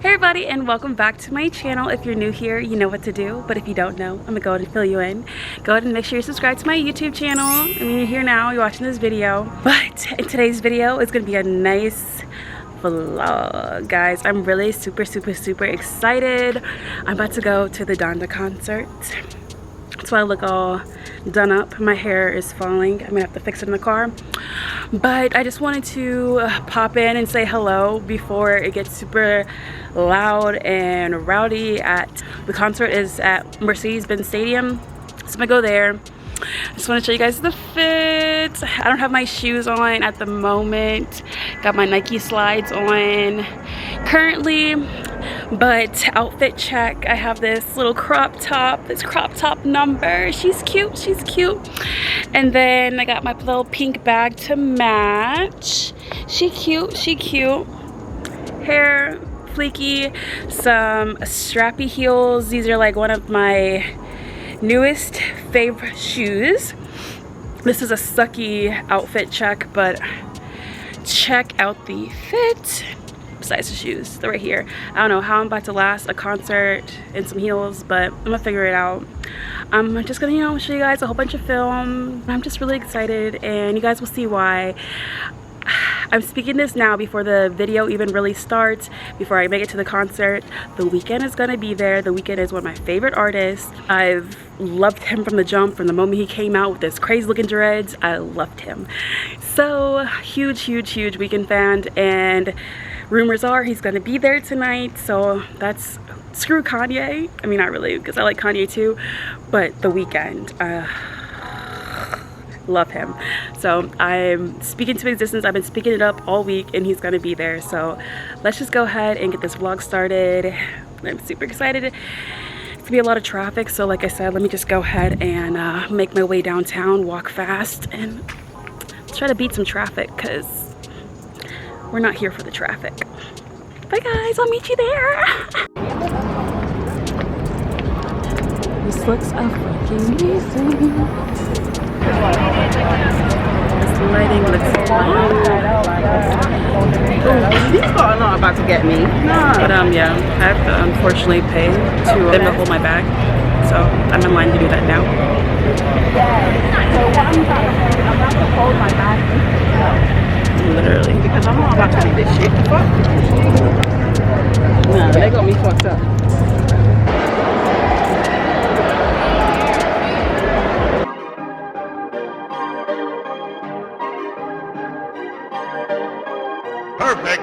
Hey everybody, and welcome back to my channel. If you're new here, you know what to do, but if you don't know, I'm gonna go ahead and fill you in. Go ahead and make sure you're subscribed to my YouTube channel. I mean, you're here now, you're watching this video, but in today's video is gonna be a nice vlog, guys. I'm really super excited. I'm about to go to the Donda concert. That's why I look all done up. My hair is falling. I'm gonna have to fix it in the car. But I just wanted to pop in and say hello before it gets super loud and rowdy. The concert is at Mercedes-Benz Stadium, so I'm gonna go there. I just want to show you guys the fit. I don't have my shoes on at the moment. Got my Nike slides on currently, but outfit check. I have this little crop top, this crop top number. She's cute, she's cute. And then I got my little pink bag to match. She cute, she cute. Hair fleeky, some strappy heels. These are like one of my newest favorite shoes. This is a sucky outfit check, but check out the fit. Besides the shoes, they're right here. I don't know how I'm about to last a concert in some heels, but I'm gonna figure it out. I'm just gonna, show you guys a whole bunch of film. I'm just really excited, and you guys will see why. I'm speaking this now before the video even really starts, before I make it to the concert. The Weeknd is gonna be there. The Weeknd is one of my favorite artists. I've loved him from the jump, from the moment he came out with his crazy looking dreads. I loved him. So huge Weeknd fan, and rumors are he's gonna be there tonight. So that's, screw Kanye. I mean, not really, because I like Kanye too, but the Weeknd, love him. So I'm speaking to existence. I've been speaking it up all week, and he's gonna be there. So let's just go ahead and get this vlog started. I'm super excited. It's gonna be a lot of traffic, so like I said, let me just go ahead and make my way downtown, walk fast, and try to beat some traffic, because we're not here for the traffic. Bye guys, I'll meet you there. This looks amazing. This lighting looks fun. These are not about to get me. No. But yeah, I have to unfortunately pay to them to hold my bag. So I'm in line to do that now. So what I'm about to hold my bag. Literally. Because I'm not about to do this shit. Nah, they got me fucked up. Perfect.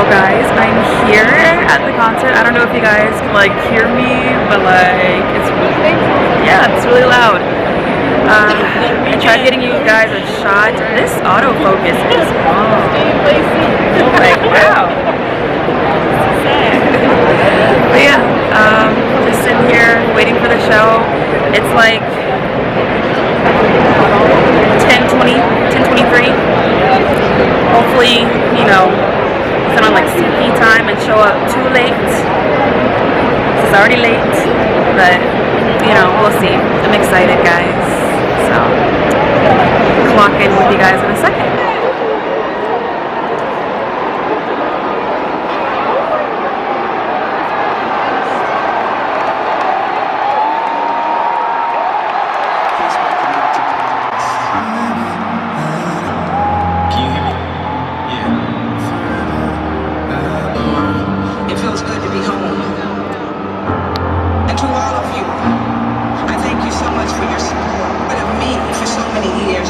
Guys, I'm here at the concert. I don't know if you guys can like hear me, but like it's really loud. I tried getting you guys a shot. This autofocus is bomb. Like wow. But yeah, just sitting here waiting for the show. It's like 10:23. Hopefully, sit on like CP time and show up too late. It's already late, but we'll see. I'm excited, guys. So clock in with you guys in a second.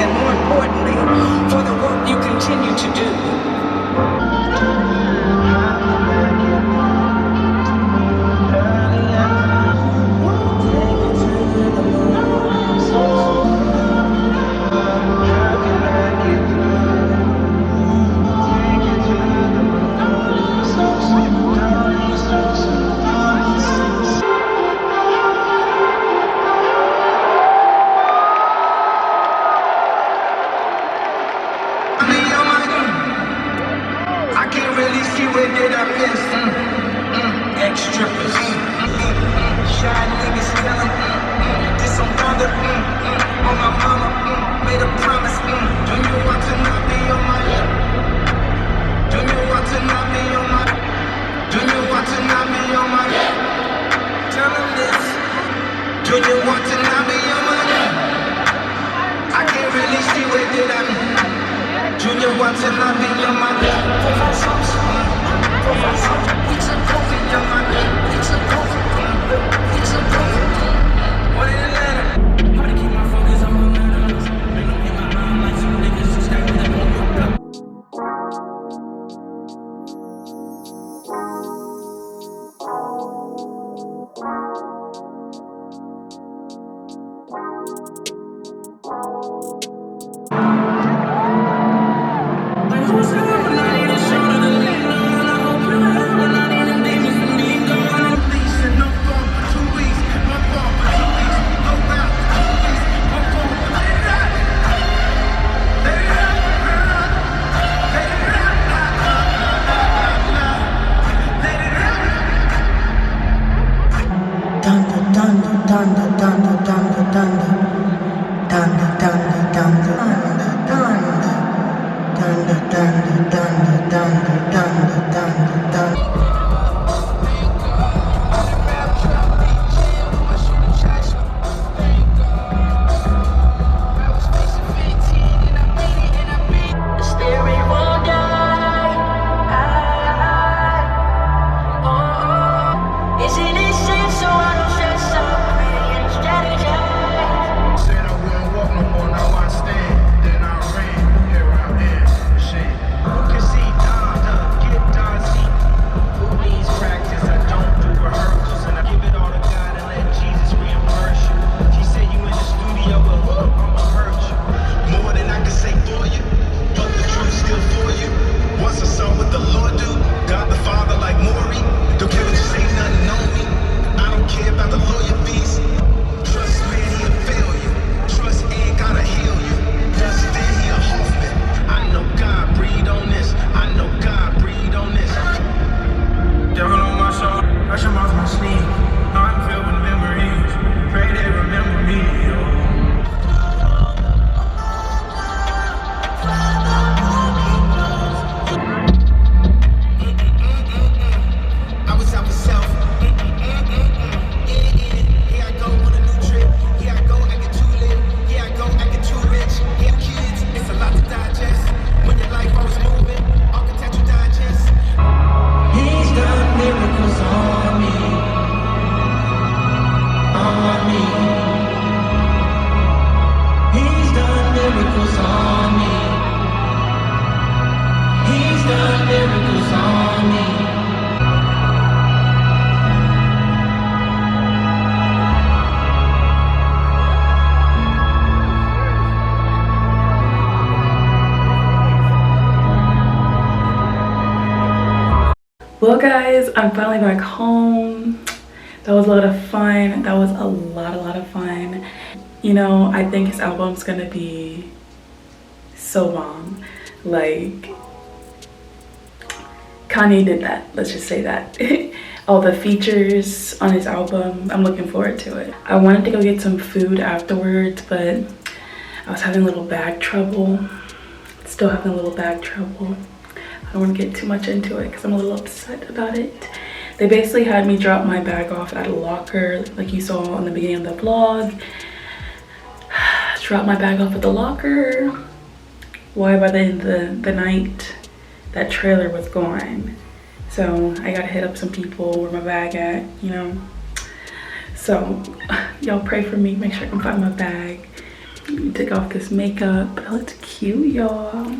And more importantly, for the work you continue to do. Junior wanting to be your money. I can't really see where did I mean. Junior wanting to be your money. It's a coffee, your money. It's a coffee. It's a coffee. What in Atlanta? How to keep my focus on my matters. They don't get my mind like some niggas just got me up. Donda, Donda, Donda, Donda, Donda, Donda, Donda, Donda, Donda, Donda, Donda, Donda, Donda, Donda, Donda. Well guys, I'm finally back home. That was a lot of fun. That was a lot of fun. You know, I think his album's gonna be so bomb. Like, Kanye did that, let's just say that. All the features on his album, I'm looking forward to it. I wanted to go get some food afterwards, but I was having a little bag trouble. Still having a little bag trouble. I don't want to get too much into it because I'm a little upset about it. They basically had me drop my bag off at a locker, like you saw on the beginning of the vlog. Drop my bag off at the locker. Why by the end of the night, that trailer was gone. So I gotta hit up some people where my bag at, you know. So y'all pray for me, make sure I can find my bag. Take off this makeup, but it looks cute, y'all.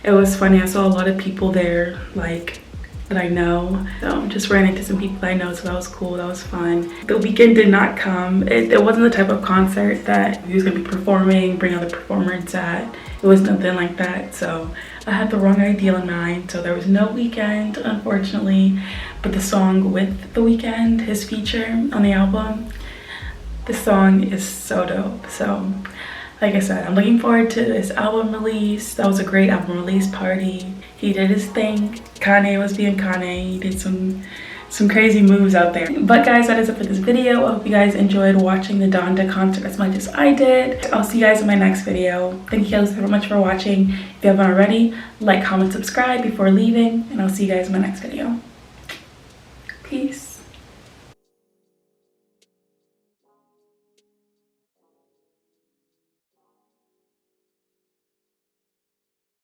It was funny, I saw a lot of people there, like, that I know. So just ran into some people I know, so that was cool, that was fun. The weekend did not come. It wasn't the type of concert that he was gonna be performing, bring other performers at. It was nothing like that, so I had the wrong idea in mind. So there was no Weeknd, unfortunately, but the song with the Weeknd, his feature on the album, the song is so dope. So like I said, I'm looking forward to this album release. That was a great album release party. He did his thing. Kanye was being Kanye. He did some crazy moves out there. But guys, that is it for this video. I hope you guys enjoyed watching the Donda concert as much as I did. I'll see you guys in my next video. Thank you guys so much for watching. If you haven't already, like, comment, subscribe before leaving, and I'll see you guys in my next video. Peace.